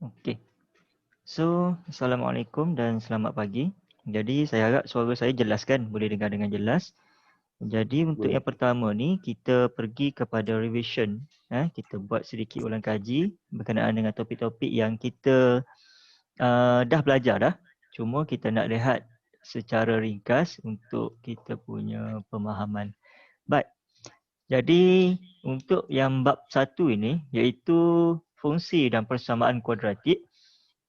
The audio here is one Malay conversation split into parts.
Okey. So, Assalamualaikum dan selamat pagi. Jadi, saya harap suara saya jelas kan? Boleh dengar dengan jelas. Jadi, untuk Boleh. yang pertama ni, kita pergi kepada revision. Kita buat sedikit ulang kaji berkenaan dengan topik-topik yang kita dah belajar dah. Cuma kita nak lihat secara ringkas untuk kita punya pemahaman. Baik. Jadi, untuk yang bab 1 ini, iaitu fungsi dan persamaan kuadratik.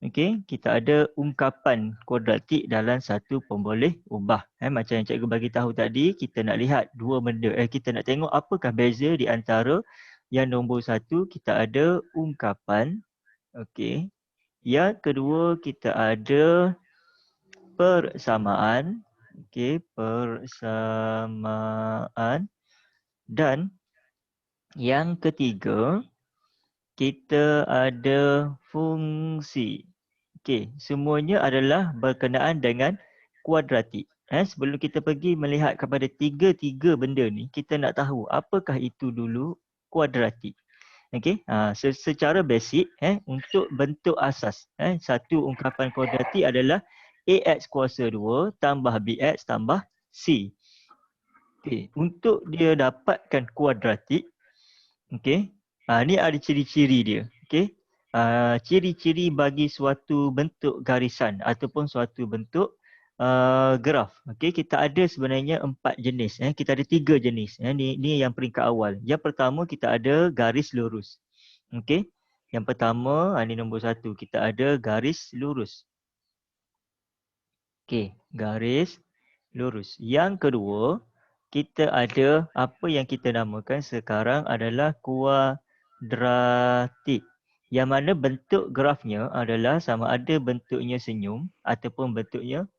Okey, kita ada ungkapan kuadratik dalam satu pemboleh ubah. Macam yang cikgu bagi tahu tadi, kita nak lihat dua benda. Kita nak tengok apakah beza di antara yang nombor 1 kita ada ungkapan. Okey. Yang kedua kita ada persamaan. Okey, persamaan. Dan yang ketiga kita ada fungsi. Okey, semuanya adalah berkenaan dengan kuadratik. Sebelum kita pergi melihat kepada tiga-tiga benda ni, kita nak tahu apakah itu dulu kuadratik. Okey, secara basic untuk bentuk asas, satu ungkapan kuadratik adalah AX kuasa 2 tambah BX tambah C. Okey, untuk dia dapatkan kuadratik, okey, ni ada ciri-ciri dia. Okey. Ciri-ciri bagi suatu bentuk garisan ataupun suatu bentuk graf. Okey, kita ada sebenarnya 4 jenis. Kita ada 3 jenis. Ni yang peringkat awal. Yang pertama kita ada garis lurus. Okey. Yang pertama, ni nombor 1. Kita ada garis lurus. Okey, garis lurus. Yang kedua, kita ada apa yang kita namakan sekarang adalah kuadratik. Yang mana bentuk grafnya adalah sama ada bentuknya senyum ataupun bentuknya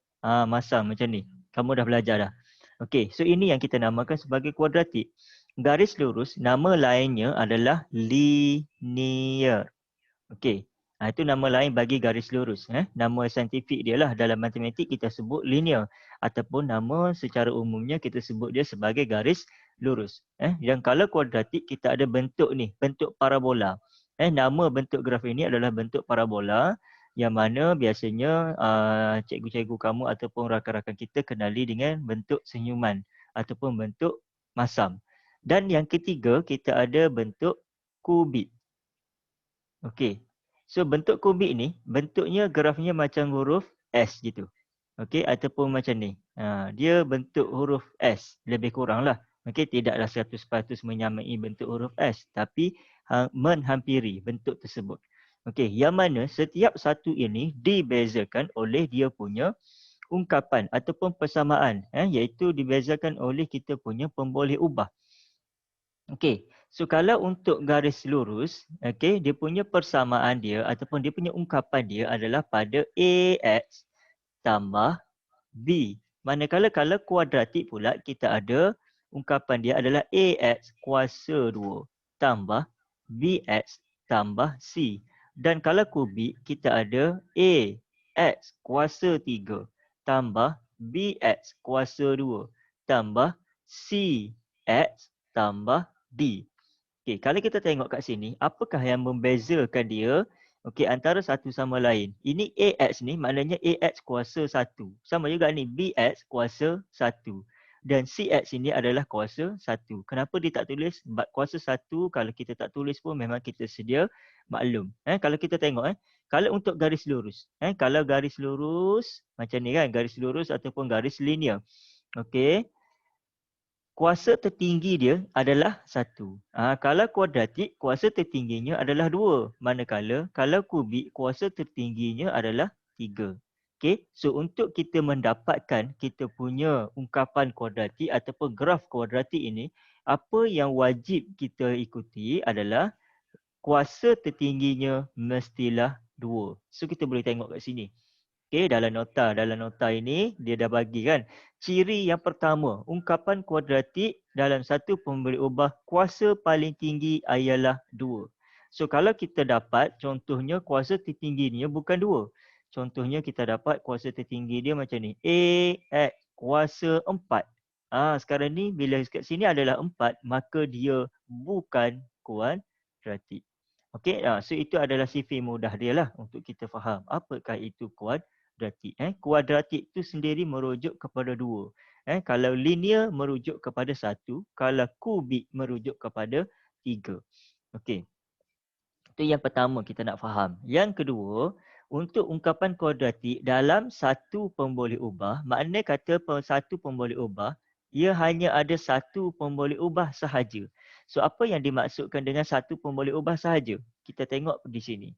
masam macam ni. Kamu dah belajar dah. Okey, so ini yang kita namakan sebagai kuadratik. Garis lurus, nama lainnya adalah linear. Okey. Itu nama lain bagi garis lurus. Nama saintifik dia lah dalam matematik kita sebut linear. Ataupun nama secara umumnya kita sebut dia sebagai garis lurus. Dan kalau kuadratik kita ada bentuk ni, bentuk parabola. Nama bentuk graf ini adalah bentuk parabola yang mana biasanya cikgu-cikgu kamu ataupun rakan-rakan kita kenali dengan bentuk senyuman ataupun bentuk masam. Dan yang ketiga kita ada bentuk kubik. Okey. So bentuk kubik ni bentuknya grafnya macam huruf S gitu. Okey, ataupun macam ni. Dia bentuk huruf S lebih kuranglah. Okey, tidaklah 100% menyamai bentuk huruf S tapi menghampiri bentuk tersebut. Okey, yang mana setiap satu ini dibezakan oleh dia punya ungkapan ataupun persamaan, iaitu dibezakan oleh kita punya pemboleh ubah. Okey, so kalau untuk garis lurus, okey, dia punya persamaan dia ataupun dia punya ungkapan dia adalah pada AX tambah B. Manakala kalau kuadratik pula kita ada ungkapan dia adalah AX kuasa 2 tambah BX tambah C. Dan kalau kubik kita ada AX kuasa 3 tambah BX kuasa 2 tambah CX tambah D. Okey, kalau kita tengok kat sini, apakah yang membezakan dia antara satu sama lain? Ini AX ni maknanya AX kuasa 1. Sama juga ni BX kuasa 1. Dan CX ini adalah kuasa 1. Kenapa dia tak tulis? Sebab kuasa 1 kalau kita tak tulis pun memang kita sedia maklum. Kalau kita tengok kalau untuk garis lurus. Kalau garis lurus macam ni kan, garis lurus ataupun garis linear. Okey. Kuasa tertinggi dia adalah 1. Kalau kuadratik, kuasa tertingginya adalah 2. Manakala kalau kubik, kuasa tertingginya adalah 3. Okey, so untuk kita mendapatkan kita punya ungkapan kuadratik ataupun graf kuadratik ini, apa yang wajib kita ikuti adalah kuasa tertingginya mestilah 2. So kita boleh tengok kat sini. Okey, dalam nota ini dia dah bagi kan. Ciri yang pertama, ungkapan kuadratik dalam satu pemberi ubah kuasa paling tinggi ialah 2. So kalau kita dapat contohnya kuasa tertingginya bukan 2. Contohnya kita dapat kuasa tertinggi dia macam ni. AX kuasa 4. Sekarang ni bila kat sini adalah 4, maka dia bukan kuadratik. Okey, so itu adalah sifir mudah dia lah untuk kita faham. Apakah itu kuadratik? Kuadratik itu sendiri merujuk kepada dua. Kalau linear merujuk kepada satu, kalau kubik merujuk kepada tiga. Okey. Itu yang pertama kita nak faham. Yang kedua, untuk ungkapan kuadratik dalam satu pemboleh ubah, makna kata satu pemboleh ubah, ia hanya ada satu pemboleh ubah sahaja. So apa yang dimaksudkan dengan satu pemboleh ubah sahaja? Kita tengok di sini.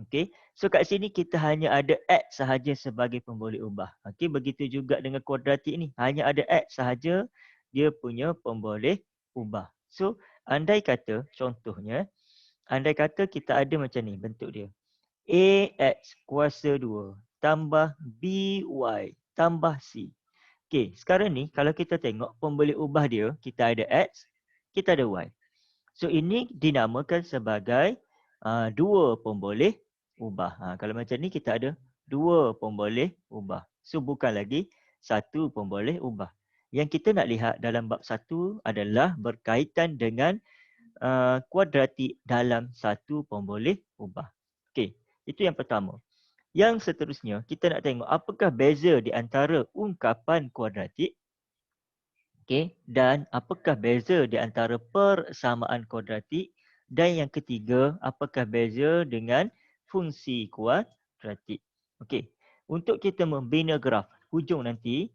Okey. So kat sini kita hanya ada X sahaja sebagai pemboleh ubah. Okey, begitu juga dengan kuadratik ni. Hanya ada X sahaja dia punya pemboleh ubah. So andai kata contohnya, andai kata kita ada macam ni bentuk dia. AX kuasa 2 tambah BY tambah C. Okey, sekarang ni kalau kita tengok pemboleh ubah dia, kita ada X, kita ada Y. So ini dinamakan sebagai dua pemboleh ubah. Kalau macam ni kita ada dua pemboleh ubah. So bukan lagi satu pemboleh ubah. Yang kita nak lihat dalam bab satu adalah berkaitan dengan kuadratik dalam satu pemboleh ubah. Okey, itu yang pertama. Yang seterusnya, kita nak tengok apakah beza di antara ungkapan kuadratik, dan apakah beza di antara persamaan kuadratik, dan yang ketiga, apakah beza dengan fungsi kuadratik. Okey, untuk kita membina graf hujung nanti,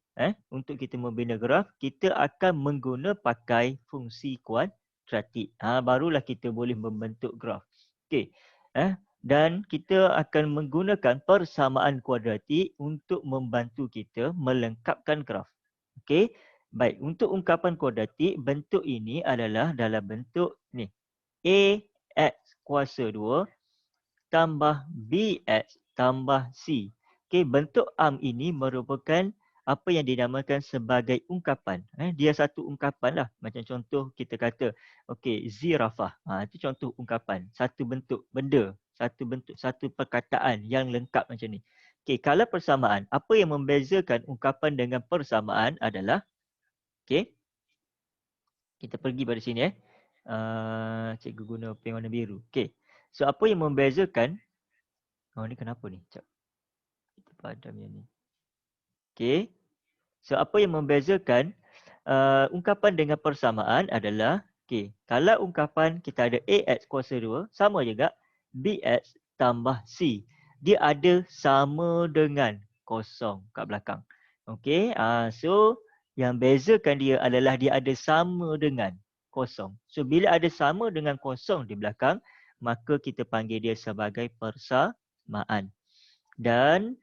untuk kita membina graf, kita akan mengguna pakai fungsi kuadratik. Barulah kita boleh membentuk graf. Okey, dan kita akan menggunakan persamaan kuadratik untuk membantu kita melengkapkan graf. Okey. Baik, untuk ungkapan kuadratik, bentuk ini adalah dalam bentuk ni. AX kuasa 2 tambah BX tambah C. Okey, bentuk ini merupakan apa yang dinamakan sebagai ungkapan. Dia satu ungkapan lah. Macam contoh kita kata, okey, zirafah. Itu contoh ungkapan. Satu bentuk benda. Satu bentuk, satu perkataan yang lengkap macam ni. Okey, kalau persamaan, apa yang membezakan ungkapan dengan persamaan adalah, okey, kita pergi pada sini cikgu guna pen warna biru. Okey. So apa yang membezakan, ni kenapa ni? Sekejap. Kita padam yang ni. Okey. So apa yang membezakan ungkapan dengan persamaan adalah, okey, kalau ungkapan kita ada AX kuasa 2, sama juga BX tambah C. Dia ada sama dengan kosong kat belakang. Okey. So yang bezakan dia adalah dia ada sama dengan kosong. So bila ada sama dengan kosong di belakang, maka kita panggil dia sebagai persamaan. Dan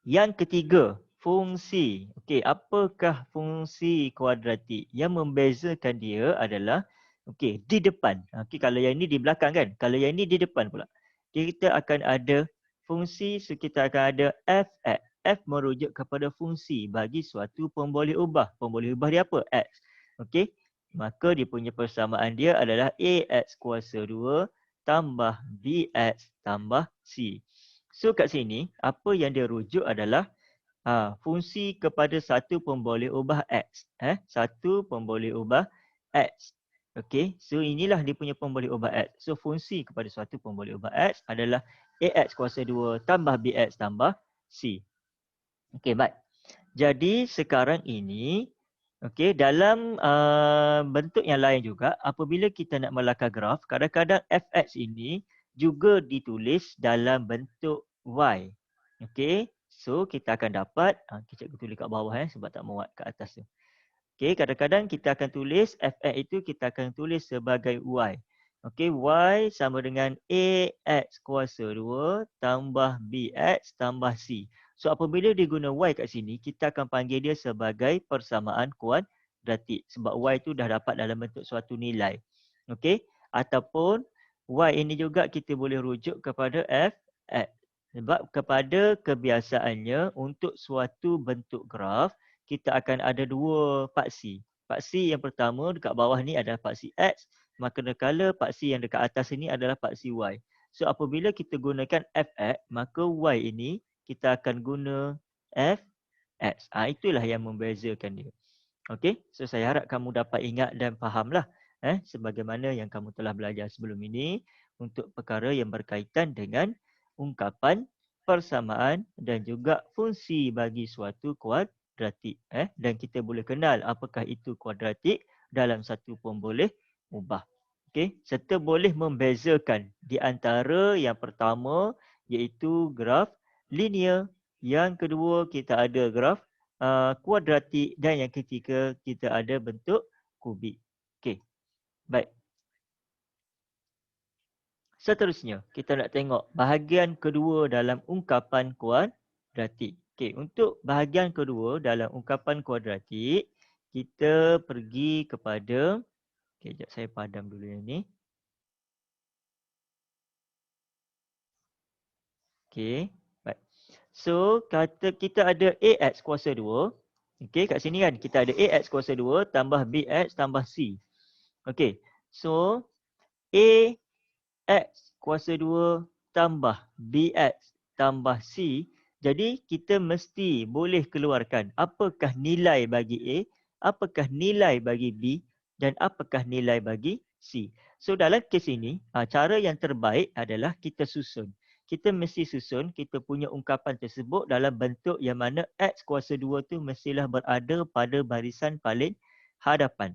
yang ketiga, fungsi. Okey, apakah fungsi kuadratik? Yang membezakan dia adalah, okey, di depan. Okey, kalau yang ini di belakang kan? Kalau yang ini di depan pula. Kita akan ada fungsi, so kita akan ada f(x). F merujuk kepada fungsi bagi suatu pemboleh ubah. Pemboleh ubah dia apa? X. Okey, maka dia punya persamaan dia adalah AX kuasa 2 tambah BX tambah C. So kat sini, apa yang dia rujuk adalah fungsi kepada satu pemboleh ubah X. Satu pemboleh ubah X. Okey, so inilah dia punya pemboleh ubah X. So fungsi kepada suatu pemboleh ubah X adalah AX kuasa 2 tambah BX tambah C. Okey, baik. Jadi sekarang ini, okey, dalam bentuk yang lain juga, apabila kita nak melakar graf, kadang-kadang fx ini juga ditulis dalam bentuk y. Okey, so kita akan dapat, cikgu tulis kat bawah sebab tak muat kat atas tu. Okey, kadang-kadang kita akan tulis fx itu kita akan tulis sebagai y. Okey, y sama dengan ax kuasa 2 tambah bx tambah c. So apabila dia guna y kat sini, kita akan panggil dia sebagai persamaan kuadratik. Sebab y itu dah dapat dalam bentuk suatu nilai. Okey, ataupun y ini juga kita boleh rujuk kepada fx. Sebab kepada kebiasaannya untuk suatu bentuk graf, kita akan ada dua paksi. Paksi yang pertama dekat bawah ni adalah paksi X, maka manakala paksi yang dekat atas ini adalah paksi Y. So apabila kita gunakan fx, maka Y ini kita akan guna fx. Itulah yang membezakan dia. Okey, so saya harap kamu dapat ingat dan fahamlah sebagaimana yang kamu telah belajar sebelum ini. untuk perkara yang berkaitan dengan ungkapan, persamaan dan juga fungsi bagi suatu kuadratik. Dan kita boleh kenal apakah itu kuadratik dalam satu pun boleh ubah. Okey, serta boleh membezakan di antara yang pertama iaitu graf linear, yang kedua kita ada graf kuadratik dan yang ketiga kita ada bentuk kubik. Okey, baik. Seterusnya, kita nak tengok bahagian kedua dalam ungkapan kuadratik. Okey, untuk bahagian kedua dalam ungkapan kuadratik, kita pergi kepada, okey, sekejap saya padam dulu yang ni. Okey, baik. So, kata kita ada AX kuasa 2. Okey, kat sini kan kita ada AX kuasa 2 tambah BX tambah C. Okey, so AX kuasa 2 tambah BX tambah C. Jadi, kita mesti boleh keluarkan apakah nilai bagi A, apakah nilai bagi B dan apakah nilai bagi C. So, dalam kes ini, cara yang terbaik adalah kita susun. Kita mesti susun kita punya ungkapan tersebut dalam bentuk yang mana X kuasa 2 tu mestilah berada pada barisan paling hadapan.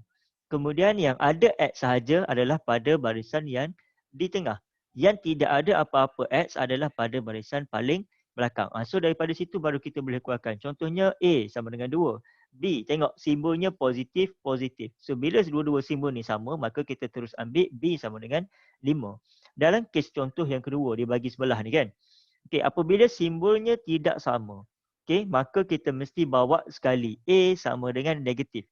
Kemudian yang ada X sahaja adalah pada barisan yang di tengah. Yang tidak ada apa-apa X adalah pada barisan paling belakang. So daripada situ baru kita boleh keluarkan. Contohnya A sama dengan 2. B, tengok simbolnya positif, positif. So bila dua-dua simbol ni sama, maka kita terus ambil B sama dengan 5. Dalam kes contoh yang kedua, dia bagi sebelah ni kan. Okey, apabila simbolnya tidak sama, okey, maka kita mesti bawa sekali A sama dengan negatif.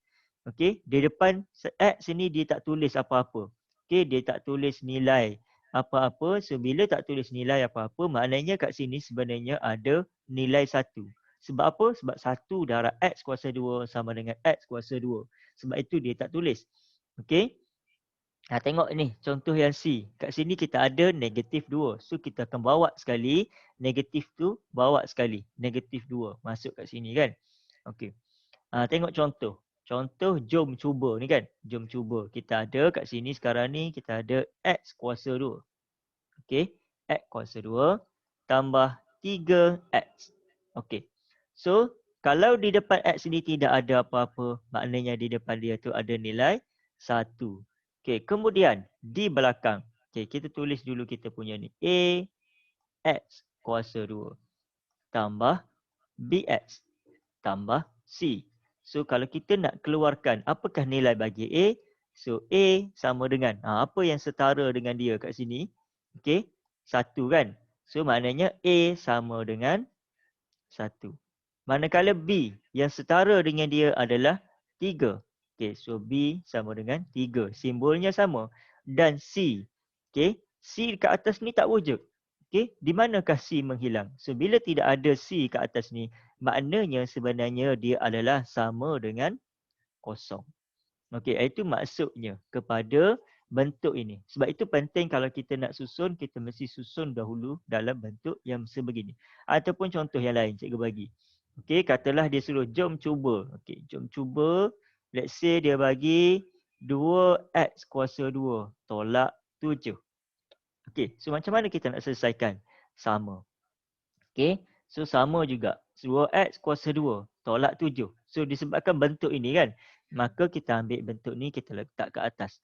Okey, di depan X sini dia tak tulis apa-apa. Okey, dia tak tulis nilai apa-apa. So bila tak tulis nilai apa-apa, maknanya kat sini sebenarnya ada nilai 1. Sebab apa? Sebab 1 darab X kuasa 2 sama dengan X kuasa 2. Sebab itu dia tak tulis. Okey. Tengok ni contoh yang C. Kat sini kita ada negatif 2. So kita akan bawa sekali negatif tu, bawa sekali negatif 2 masuk kat sini kan. Okey. Tengok contoh. Contoh jom cuba ni kan. Jom cuba. Kita ada kat sini sekarang ni kita ada X kuasa 2. Okey. X kuasa 2 tambah 3X. Okey. So kalau di depan X ni tidak ada apa-apa, maknanya di depan dia tu ada nilai 1. Okey, kemudian di belakang. Okey, kita tulis dulu kita punya ni. A X kuasa 2 tambah BX tambah C. So kalau kita nak keluarkan apakah nilai bagi A, so A sama dengan apa yang setara dengan dia kat sini. Okey, 1 kan. So maknanya A sama dengan 1. Manakala B yang setara dengan dia adalah 3. Okey, so B sama dengan 3. Simbolnya sama. Dan C. Okey, C kat atas ni tak wujud. Okey, di manakah C menghilang? So bila tidak ada C kat atas ni, maknanya sebenarnya dia adalah sama dengan kosong. Okey, itu maksudnya kepada bentuk ini. Sebab itu penting kalau kita nak susun, kita mesti susun dahulu dalam bentuk yang sebegini. Ataupun contoh yang lain cikgu bagi. Okey, katalah dia suruh jom cuba. Okey, jom cuba. Let's say dia bagi 2x kuasa 2 tolak 7. Okey, so macam mana kita nak selesaikan? Sama. Okey, so sama juga. 2x kuasa 2 tolak 7. So disebabkan bentuk ini kan, maka kita ambil bentuk ni kita letak ke atas.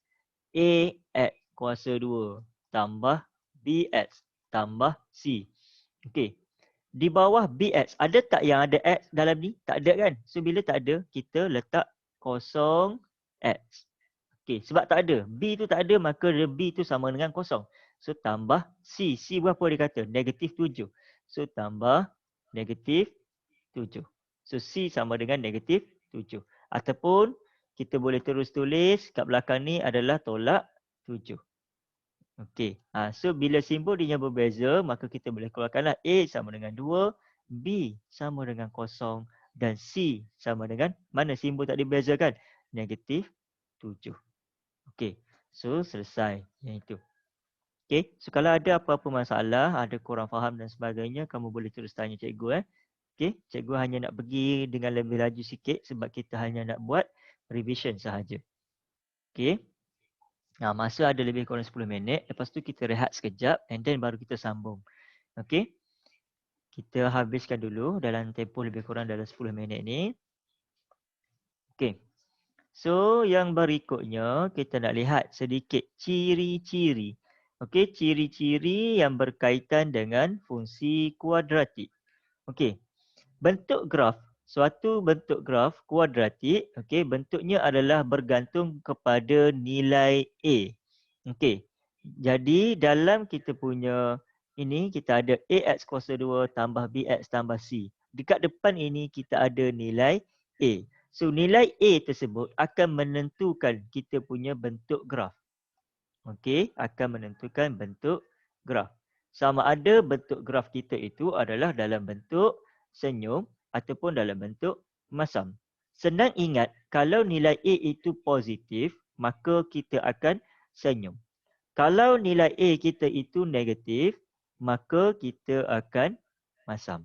AX kuasa 2 tambah BX tambah C. Okey, di bawah BX, ada tak yang ada X dalam ni? Tak ada kan? So bila tak ada, kita letak kosong X. Okey, sebab tak ada. B tu tak ada, maka B tu sama dengan kosong. So tambah C. C berapa dia kata? Negatif 7. So tambah negatif 7. So C sama dengan negatif 7. Ataupun kita boleh terus tulis kat belakang ni adalah tolak 7. Okey. So bila simbol dia berbeza, maka kita boleh keluarkanlah A sama dengan 2, B sama dengan kosong dan C sama dengan mana simbol tak dibezakan? Negatif 7. Okey. So selesai yang itu. Okey. So kalau ada apa-apa masalah, ada kurang faham dan sebagainya, kamu boleh terus tanya cikgu. Okey. Cikgu hanya nak pergi dengan lebih laju sikit sebab kita hanya nak buat revision sahaja. Okey. Masa ada lebih kurang 10 minit. Lepas tu kita rehat sekejap and then baru kita sambung. Okey. Kita habiskan dulu dalam tempoh lebih kurang dalam 10 minit ni. Okey. So, yang berikutnya kita nak lihat sedikit ciri-ciri. Okey, ciri-ciri yang berkaitan dengan fungsi kuadratik. Okey, bentuk graf. Suatu bentuk graf kuadratik, okey, bentuknya adalah bergantung kepada nilai A. Okey. Jadi dalam kita punya ini kita ada AX kuasa 2 tambah BX tambah C. Dekat depan ini kita ada nilai A. So nilai A tersebut akan menentukan kita punya bentuk graf. Okey, akan menentukan bentuk graf. Sama ada bentuk graf kita itu adalah dalam bentuk senyum ataupun dalam bentuk masam. Senang ingat, kalau nilai A itu positif, maka kita akan senyum. Kalau nilai A kita itu negatif, maka kita akan masam.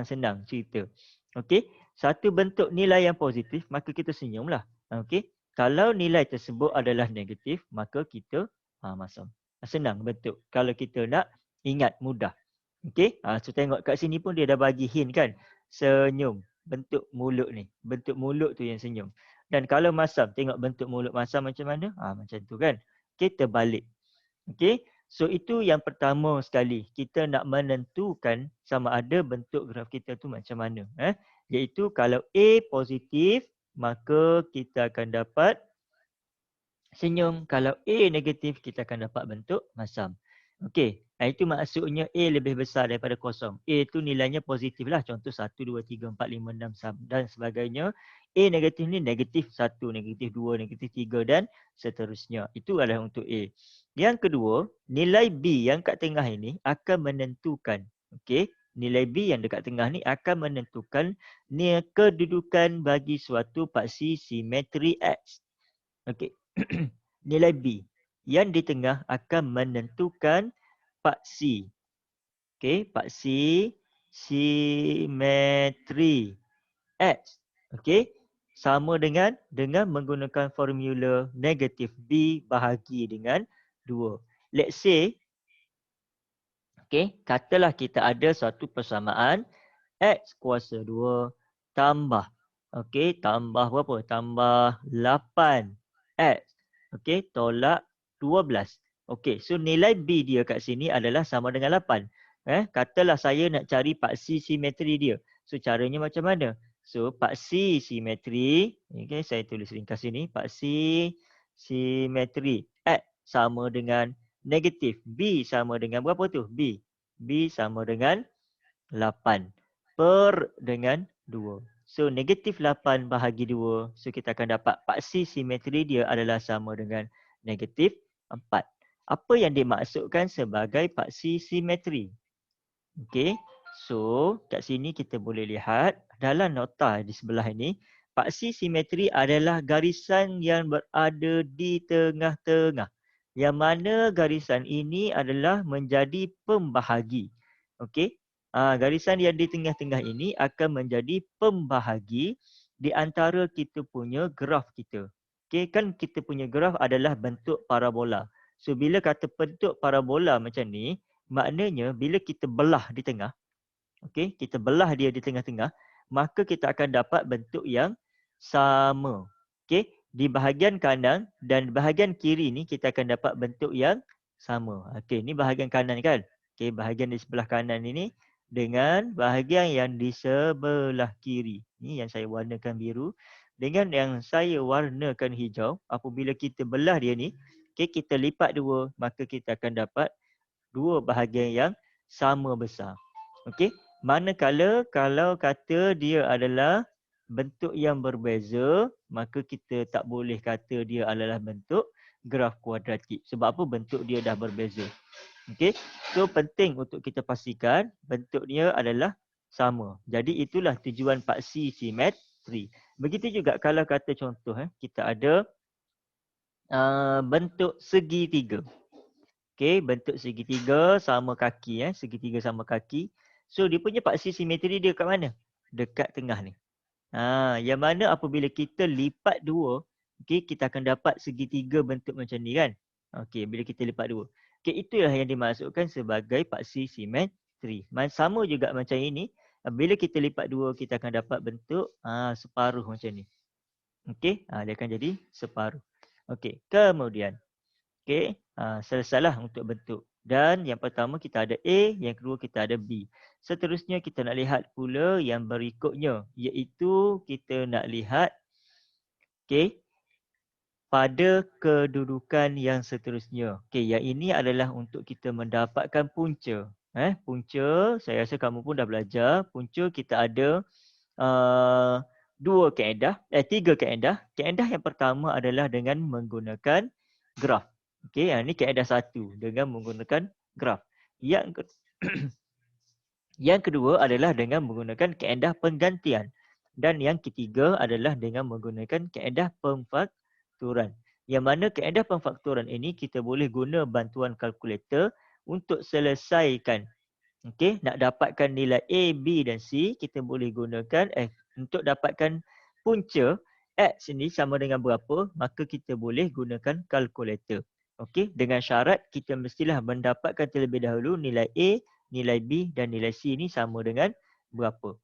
Senang cerita. Okey, satu bentuk nilai yang positif, maka kita senyumlah. Okey, kalau nilai tersebut adalah negatif, maka kita masam. Senang bentuk. Kalau kita nak ingat mudah. Okey, so tengok kat sini pun dia dah bagi hint kan. Senyum, bentuk mulut ni. Bentuk mulut tu yang senyum. Dan kalau masam, tengok bentuk mulut masam macam mana? Macam tu kan. Kita balik. Okey. So itu yang pertama sekali. Kita nak menentukan sama ada bentuk graf kita tu macam mana. Iaitu kalau A positif, maka kita akan dapat senyum. Kalau A negatif, kita akan dapat bentuk masam. Okey. Itu maksudnya A lebih besar daripada kosong. A tu nilainya positif lah. Contoh 1, 2, 3, 4, 5, 6 dan sebagainya. A negatif ni negatif 1, negatif 2, negatif 3 dan seterusnya. Itu adalah untuk A. Yang kedua, nilai B yang kat tengah ini akan menentukan. Okey. Nilai B yang dekat tengah ni akan menentukan kedudukan bagi suatu paksi simetri X. Okey. Nilai B yang di tengah akan menentukan paksi. Okey, paksi simetri X. Okey, sama dengan menggunakan formula negatif B bahagi dengan 2. Let's say, okey, katalah kita ada suatu persamaan X kuasa 2 tambah, okey, tambah berapa? Tambah 8X. Okey, tolak 12. Okey, so nilai B dia kat sini adalah sama dengan 8. Katalah saya nak cari paksi simetri dia. So caranya macam mana? So paksi simetri, okey, saya tulis ringkas sini, paksi simetri X sama dengan negatif. B sama dengan berapa tu? B sama dengan 8 per dengan 2. So negatif 8 bahagi 2. So kita akan dapat paksi simetri dia adalah sama dengan negatif 4. Apa yang dimaksudkan sebagai paksi simetri? Okey. So kat sini kita boleh lihat dalam nota di sebelah ini, paksi simetri adalah garisan yang berada di tengah-tengah. Yang mana garisan ini adalah menjadi pembahagi. Okey. Garisan yang di tengah-tengah ini akan menjadi pembahagi di antara kita punya graf kita. Okey, kan kita punya graf adalah bentuk parabola. So bila kata bentuk parabola macam ni, maknanya bila kita belah di tengah, okey, kita belah dia di tengah-tengah, maka kita akan dapat bentuk yang sama. Okey, di bahagian kanan dan bahagian kiri ni kita akan dapat bentuk yang sama. Okey, ni bahagian kanan kan? Okey, bahagian di sebelah kanan ini dengan bahagian yang di sebelah kiri. Ni yang saya warnakan biru dengan yang saya warnakan hijau. Apabila kita belah dia ni, okey, kita lipat dua, maka kita akan dapat dua bahagian yang sama besar. Okey, manakala kalau kata dia adalah bentuk yang berbeza, maka kita tak boleh kata dia adalah bentuk graf kuadratik. Sebab apa? Bentuk dia dah berbeza. Okey, so penting untuk kita pastikan bentuk dia adalah sama. Jadi itulah tujuan paksi simetri. Begitu juga kalau kata contoh kita ada bentuk segitiga. Okey, bentuk segitiga sama kaki segitiga sama kaki. So dia punya paksi simetri dia kat mana? Dekat tengah ni. Yang mana apabila kita lipat dua, okey, kita akan dapat segitiga bentuk macam ni kan. Okey, bila kita lipat dua. Okey, itulah yang dimaksudkan sebagai paksi simetri. Sama juga macam ini, bila kita lipat dua kita akan dapat bentuk separuh macam ni. Okey, dia akan jadi separuh. Okey, kemudian okey, selesailah untuk bentuk. Dan yang pertama kita ada A, yang kedua kita ada B. Seterusnya kita nak lihat pula yang berikutnya, iaitu kita nak lihat okey, pada kedudukan yang seterusnya. Okey, yang ini adalah untuk kita mendapatkan punca. Punca, saya rasa kamu pun dah belajar. Punca kita ada tiga kaedah. Kaedah yang pertama adalah dengan menggunakan graf. Okey, ini kaedah satu dengan menggunakan graf. Yang kedua adalah dengan menggunakan kaedah penggantian. Dan yang ketiga adalah dengan menggunakan kaedah pemfakturan. Yang mana kaedah pemfakturan ini kita boleh guna bantuan kalkulator untuk selesaikan. Okey, nak dapatkan nilai A, B dan C, kita boleh gunakan untuk dapatkan punca X ini sama dengan berapa, maka kita boleh gunakan kalkulator. Okey, dengan syarat kita mestilah mendapatkan terlebih dahulu nilai A, nilai B dan nilai C ini sama dengan berapa.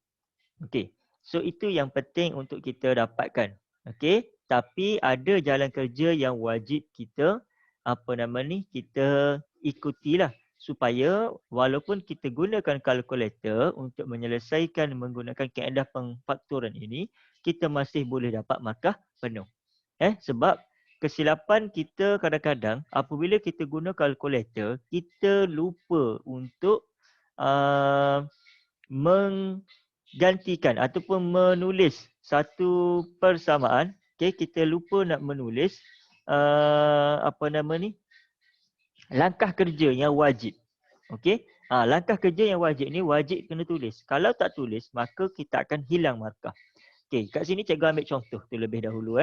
Okey, so itu yang penting untuk kita dapatkan. Okey, tapi ada jalan kerja yang wajib kita kita ikutilah, supaya walaupun kita gunakan kalkulator untuk menyelesaikan menggunakan kaedah pemfakturan ini, kita masih boleh dapat markah penuh. Sebab kesilapan kita kadang-kadang apabila kita guna kalkulator, kita lupa untuk menggantikan ataupun menulis satu persamaan. Okay, kita lupa nak menulis langkah kerja yang wajib. Okey, langkah kerja yang wajib ni wajib kena tulis. Kalau tak tulis, maka kita akan hilang markah. Okey, kat sini cikgu ambil contoh terlebih dahulu.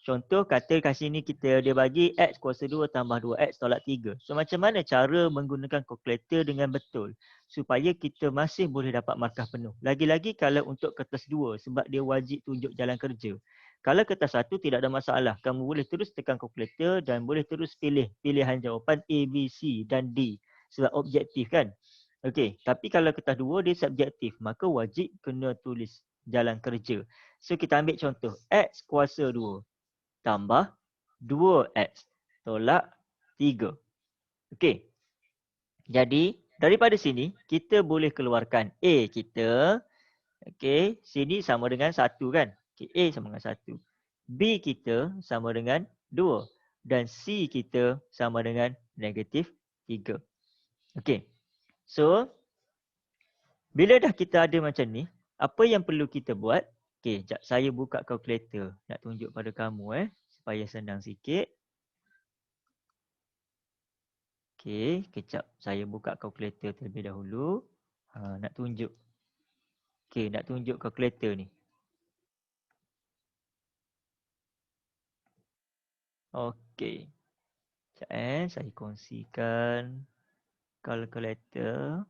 Contoh kata kat sini dia bagi X kuasa 2 tambah 2X tolak 3. So macam mana cara menggunakan kalkulator dengan betul supaya kita masih boleh dapat markah penuh. Lagi-lagi kalau untuk kertas 2 sebab dia wajib tunjuk jalan kerja. Kalau kertas 1 tidak ada masalah. Kamu boleh terus tekan kalkulator dan boleh terus pilih pilihan jawapan A, B, C dan D. Sebab objektif kan. Okey, tapi kalau kertas 2 dia subjektif, maka wajib kena tulis jalan kerja. So kita ambil contoh X kuasa 2 tambah 2X tolak 3. Okey. Jadi daripada sini kita boleh keluarkan A kita. Okey, sini sama dengan 1 kan. Okay, A sama dengan 1. B kita sama dengan 2 dan C kita sama dengan negatif 3. Okey. So bila dah kita ada macam ni, apa yang perlu kita buat? Okey, jap saya buka kalkulator nak tunjuk pada kamu supaya senang sikit. Okey, kejap saya buka kalkulator terlebih dahulu. Nak tunjuk. Okey, nak tunjuk kalkulator ni. Okey. Sekejap saya kongsikan kalkulator.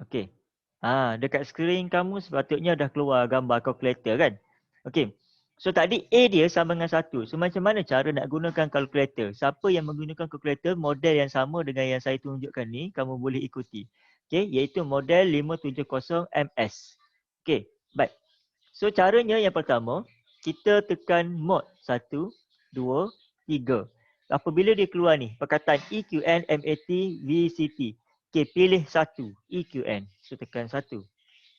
Okey. Dekat skrin kamu sepatutnya dah keluar gambar kalkulator kan? Okey. So tadi A dia sama dengan 1. So macam mana cara nak gunakan kalkulator? Siapa yang menggunakan kalkulator model yang sama dengan yang saya tunjukkan ni, kamu boleh ikuti. Okey, iaitu model 570MS. Okey, baik. So caranya yang pertama, kita tekan mod 1, 2, 3. Apabila dia keluar ni, perkataan EQN, MAT, VCT. Okey, pilih 1, EQN. So tekan 1.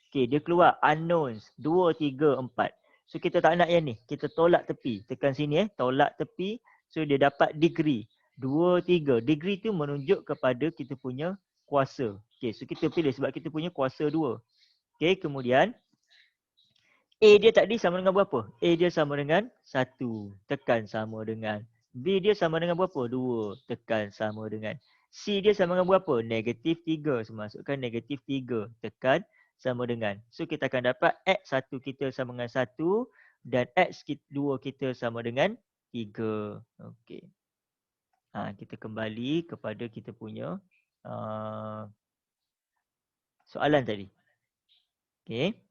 Okey, dia keluar unknowns 2, 3, 4. So kita tak nak yang ni, kita tolak tepi. Tekan sini tolak tepi. So dia dapat degree 2, 3. Degree tu menunjuk kepada kita punya kuasa. Okey, so kita pilih sebab kita punya kuasa 2. Okey, kemudian A dia tadi sama dengan berapa? A dia sama dengan 1. Tekan sama dengan. B dia sama dengan berapa? 2. Tekan sama dengan. C dia sama dengan berapa? Negatif 3. So masukkan negatif 3. Tekan sama dengan. So kita akan dapat X1 kita sama dengan 1 dan X2 kita sama dengan 3. Okey. Kita kembali kepada kita punya soalan tadi. Okey.